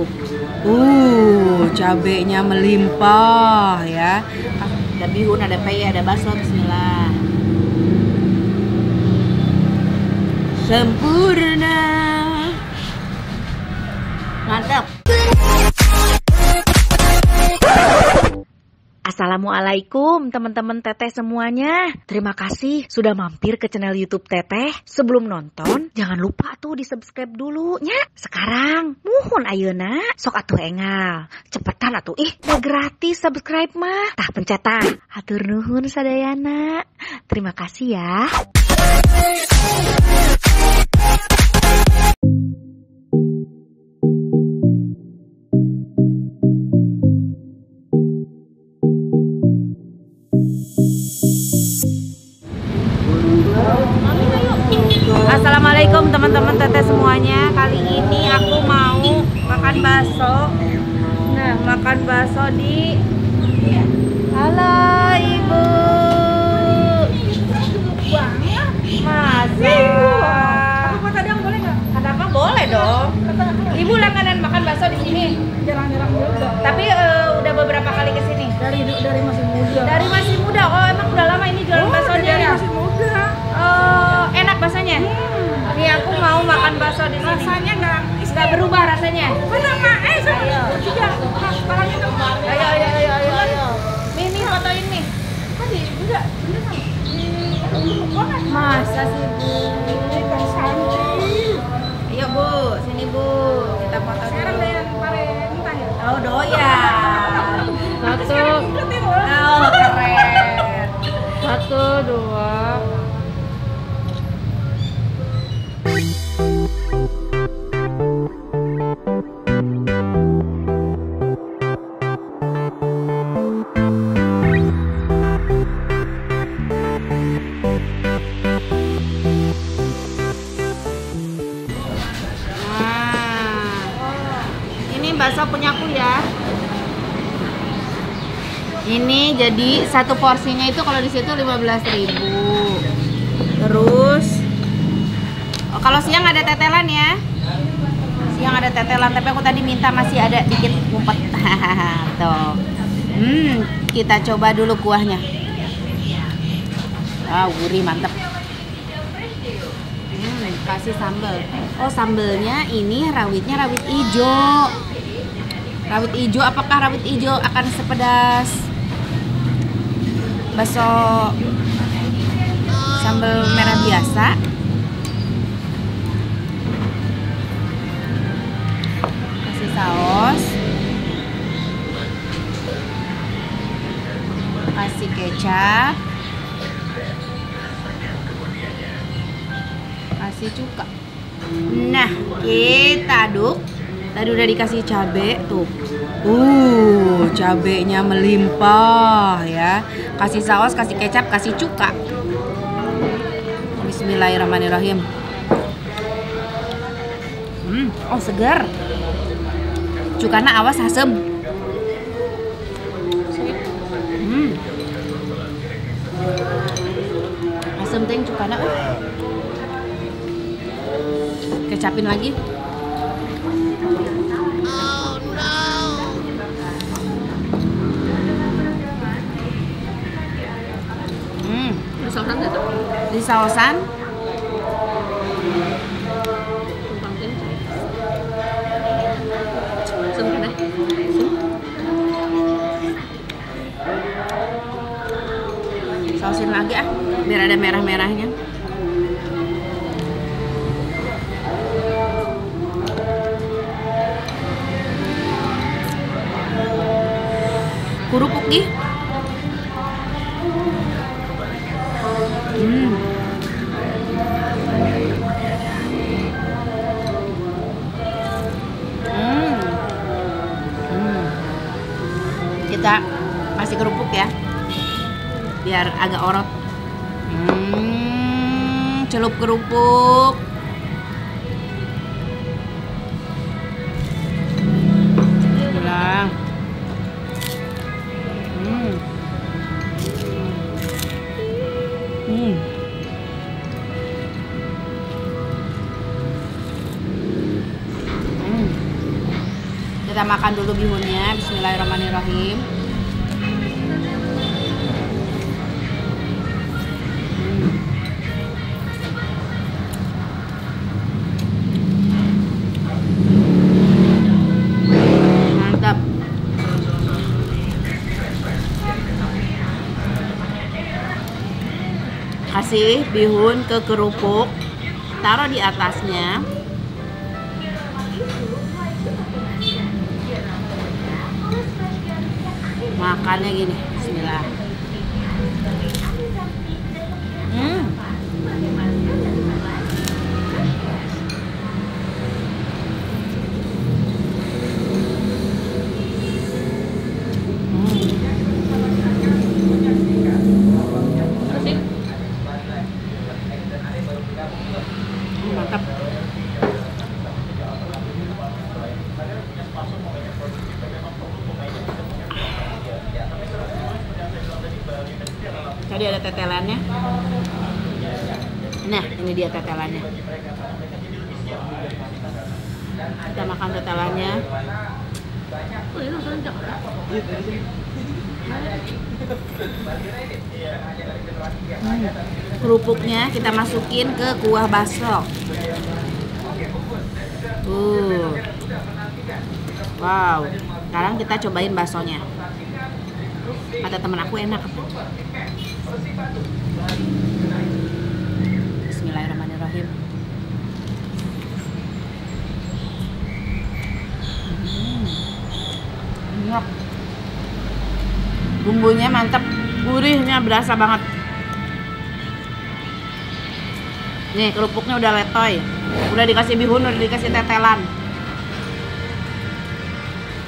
tuh. Cabenya melimpah ya. Ada bihun, ada peye, ada bakso. Bismillah. Sempurna. Mantap. Assalamualaikum teman-teman Teteh semuanya. Terima kasih sudah mampir ke channel YouTube Teteh. Sebelum nonton, jangan lupa tuh di subscribe dulu nya. Sekarang, muhun ayeuna, sok atuh engal. Cepetan atuh, udah gratis subscribe mah. Tah pencet tah. Hatur nuhun sadayana. Terima kasih ya. Assalamualaikum teman-teman Teteh semuanya. Kali ini aku mau makan bakso. Nah, makan bakso di Halo Ibu. Masa? Aku kadang boleh nggak? Kenapa boleh dong? Ibu langganan makan bakso di sini. Jarang-jarang juga. Tapi udah beberapa kali ke sini. Dari masih muda. Dari masih muda. Oh, emang udah lama ini jualan baksonya dari ya? masih muda. Enak baksonya? Nih aku mau makan bakso di sini. Rasanya nggak berubah rasanya. Bener mak, Ayo. juga. Palanya sama. Ayo. Mimi fotoin nih. Tadi udah bener sama. Masa sih Bu? Cantik. Ayo Bu, sini Bu. Kita foto Sekarang dulu. yang paling entah ya. Oh doyan. Satu. Oh keren. 1, 2. Bakso punyaku ya. Ini jadi satu porsinya itu kalau di situ 15.000. Terus kalau siang ada tetelan ya. Siang ada tetelan, tapi aku tadi minta masih ada dikit ngumpet. Tuh. Kita coba dulu kuahnya. Gurih mantep. Kasih sambal. Oh, sambelnya ini rawitnya rawit ijo. Rawit ijo, apakah rawit ijo akan sepedas bakso sambal merah biasa? Kasih saus. Kasih kecap. Kasih cuka. Nah, kita aduk. Tadi udah dikasih cabe tuh. Cabenya melimpah ya. Kasih saus, kasih kecap, kasih cuka. Bismillahirrahmanirrahim. Oh segar. Cukana awas asem. Asem teng cukana. Kecapin lagi. Di sausan sausin lagi biar ada merah-merahnya. Kerupuk nih. Kita kasih kerupuk ya, biar agak orot. Celup kerupuk. Bilang. Kita makan dulu bihunnya. Bismillahirrahmanirrahim. Mantap. Kasih bihun ke kerupuk, taruh di atasnya. Makannya gini, bismillah. Mantap. Tadi ada tetelannya. Nah, ini dia tetelannya. Kita makan tetelannya. Kerupuknya kita masukin ke kuah bakso. Wow. Sekarang kita cobain baksonya. Kata temen aku enak. Bismillahirrahmanirrahim. Enak. Bumbunya mantap, gurihnya berasa banget. Nih kerupuknya udah letoy, udah dikasih bihun, udah dikasih tetelan.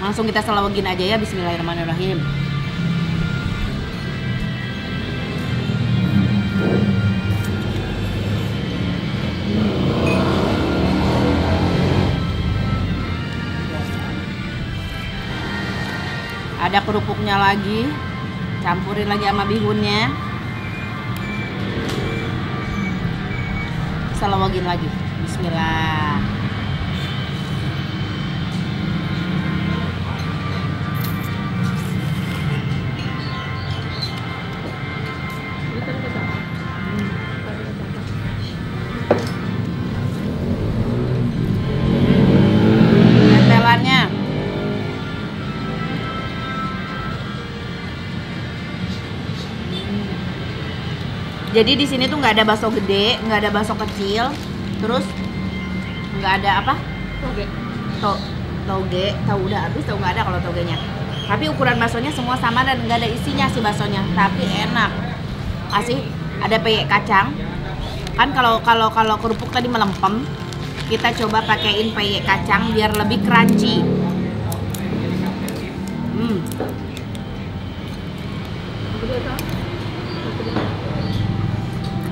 Langsung kita selawagin aja ya. Bismillahirrahmanirrahim. Ada kerupuknya lagi, campurin lagi sama bihunnya, selawagin lagi. Bismillah. Tetelannya. Jadi di sini tuh nggak ada bakso gede, nggak ada bakso kecil, terus nggak ada apa? Toge, tahu udah habis, tahu nggak ada kalau togenya. Tapi ukuran baksonya semua sama dan nggak ada isinya si baksonya, tapi enak. Kasih ada peyek kacang. Kan kalau kerupuk tadi melempem, kita coba pakaiin peyek kacang biar lebih crunchy.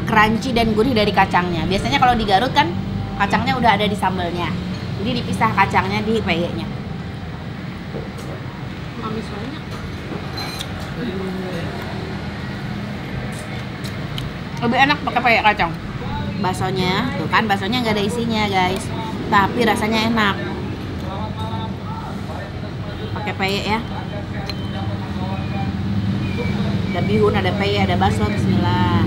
Crunchy dan gurih dari kacangnya. Biasanya kalau di Garut kan kacangnya udah ada di sambelnya, jadi dipisah kacangnya di peyeknya. Manis banyak. Lebih enak pakai peyek kacang. Baksonya, tuh kan baksonya nggak ada isinya guys, tapi rasanya enak. Pakai peyek ya. Ada bihun, ada peyek, ada bakso. Bismillah.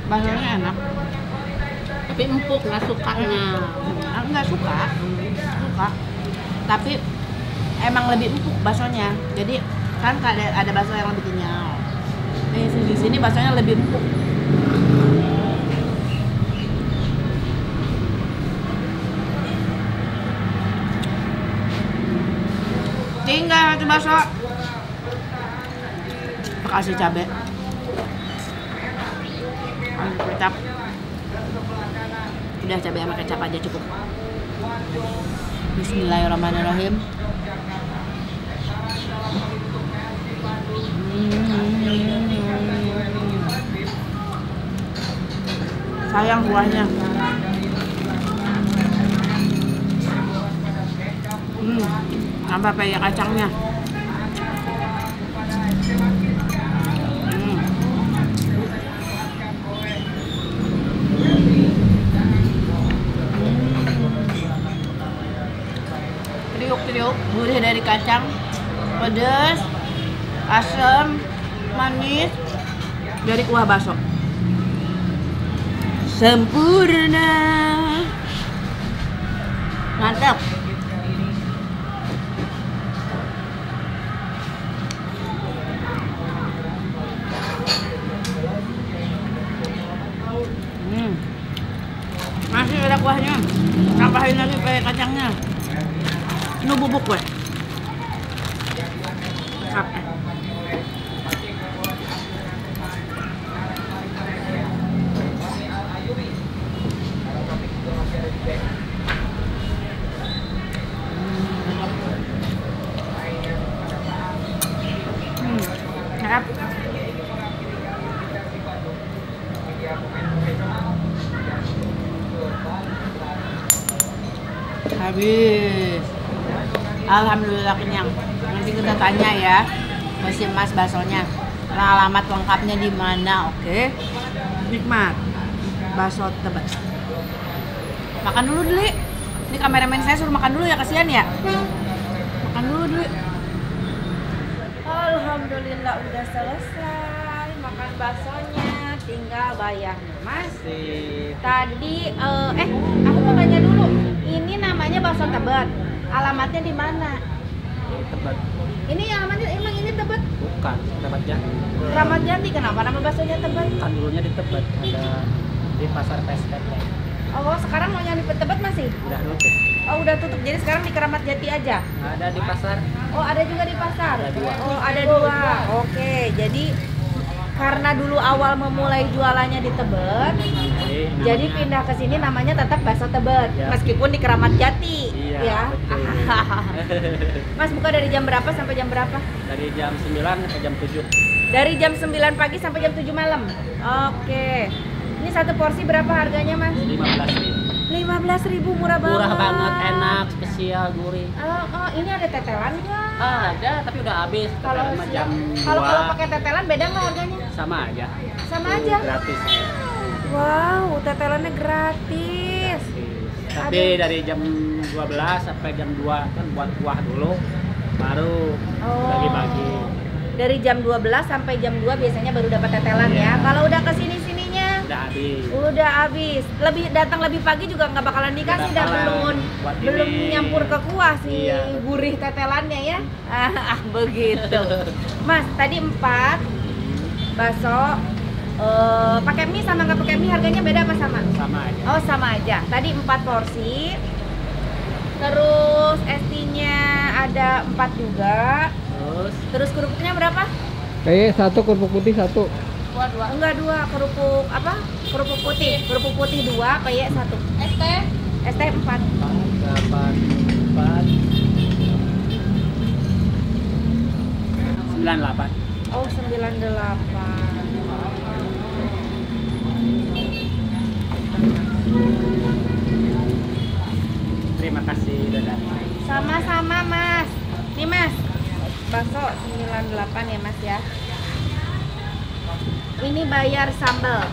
Baksonya enak, Tapi empuk, nggak sukanya. nggak suka, tapi emang lebih empuk baksonya. Jadi kan ada bakso yang lebih kenyal. Di sini baksonya lebih empuk. Tinggal satu bakso, kasih cabai. Kecap. Udah cabai sama kecap aja cukup. Bismillahirrahmanirrahim. Sayang buahnya. Tambah peyek kacangnya. dari kacang, pedas, asam, manis dari kuah bakso. Sempurna. Mantap. Masih ada kuahnya. Tambahin lagi pakai kacangnya. Ini bubuk gue. Habis. Alhamdulillah kenyang. Nanti kita tanya ya ke si Mas baksonya. Alamat lengkapnya di mana? Oke. Nikmat. Bakso Tebet. Makan dulu, Deli. Ini kameramen saya suruh makan dulu ya, kasihan ya. Makan dulu, Deli. Alhamdulillah udah selesai makan baksonya. Tinggal bayarnya, Mas. Tadi aku mau tanya dulu. Ini namanya bakso Tebet. Alamatnya di mana? Tebet. Ini alamatnya emang ini Tebet? Bukan, Kramat Jati. Kramat Jati. Kenapa nama baksonya Tebet? Kan dulunya di Tebet, ada di pasar PSKT. Oh, sekarang mau yang di Tebet masih? Udah nutup. Oh, udah tutup. Jadi sekarang di Kramat Jati aja. Nggak ada di pasar. Oh, ada juga di pasar. Ada dua. Oh, ada dua. Oke, jadi karena dulu awal memulai jualannya di Tebet, jadi pindah ke sini namanya tetap bakso Tebet, Ya. meskipun di Kramat Jati. Iya, Ya. betul. Mas buka dari jam berapa sampai jam berapa? Dari jam 9 sampai jam 7. Dari jam 9 pagi sampai jam 7 malam. Oke. Ini satu porsi berapa harganya, Mas? 15.000. 15.000, murah banget. Murah banget, enak, spesial, gurih. Oh, ini ada tetelan nggak? Ada, tapi udah habis. Kalau Tetelan jam kalau 2 pakai tetelan beda nggak harganya? sama aja. Sama aja. Gratis. Wow, tetelannya gratis. Tapi dari jam 12 sampai jam 2 kan buat kuah dulu, baru Oh. bagi-bagi. Dari jam 12 sampai jam 2 biasanya baru dapat tetelan ya. Iya. Kalau udah kesini-sininya Udah habis. udah habis. Datang lebih pagi juga nggak bakalan dikasih dah, Bakalan. Buat belum ini. nyampur ke kuah si Iya. gurih tetelannya ya. Begitu. Mas, tadi 4 bakso pakai mie sama nggak pakai mie harganya beda apa sama? Sama aja. Oh, sama aja. Tadi 4 porsi. Terus ST-nya ada 4 juga. Terus kerupuknya berapa? Satu kerupuk putih satu. Dua. Enggak, 2 kerupuk apa? Kerupuk putih 2, kayak 1. ST 4. 98. Oh, 98. Terima kasih, Dada. Sama-sama, Mas. Nih, Mas. Bakso 98 ya, Mas ya. Ini bayar sambal.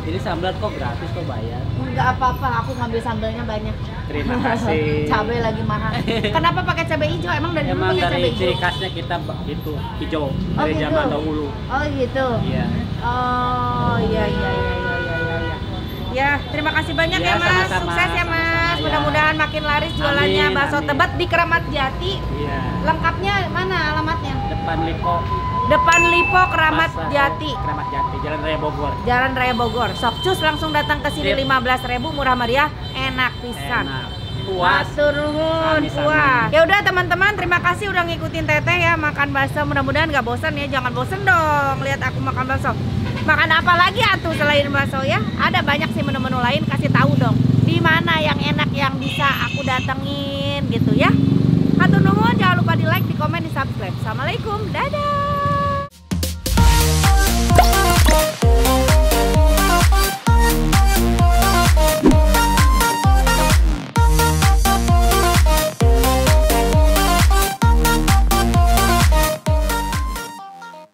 Ini sambal kok gratis kok bayar? Enggak apa-apa, aku ngambil sambalnya banyak. Terima kasih. Cabai lagi mahal. Kenapa pakai cabai hijau? Emang dari dulu Emang pakai cabai dari hijau? ciri khasnya kita itu hijau dari gitu. zaman dahulu. Oh, gitu. Iya. Oh, iya. Ya, terima kasih banyak Iya, ya, Mas. sama-sama, Sukses ya, Mas. sama-sama, ya. Mudah-mudahan makin laris jualannya Amin, bakso amin. Tebet di Kramat Jati. Iya. Lengkapnya mana alamatnya? Depan Lipo. Depan Lipo Kramat Pasar Jati. Kramat Jati, Jalan Raya Bogor. Jalan Raya Bogor. Sok cus langsung datang ke sini. Sip. 15.000 murah meriah, enak pisan. Enak. Puas. Matur nuhun, Amin, puas. amin. Ya udah teman-teman, terima kasih udah ngikutin Teteh ya makan bakso. Mudah-mudahan nggak bosan ya. Jangan bosan dong lihat aku makan bakso. Makan apa lagi atuh selain bakso ya? Ada banyak sih menu-menu lain, kasih tahu dong. Di mana yang enak yang bisa aku datengin gitu ya. Hatur nuhun, jangan lupa di like, di komen, di subscribe. Assalamualaikum, dadah.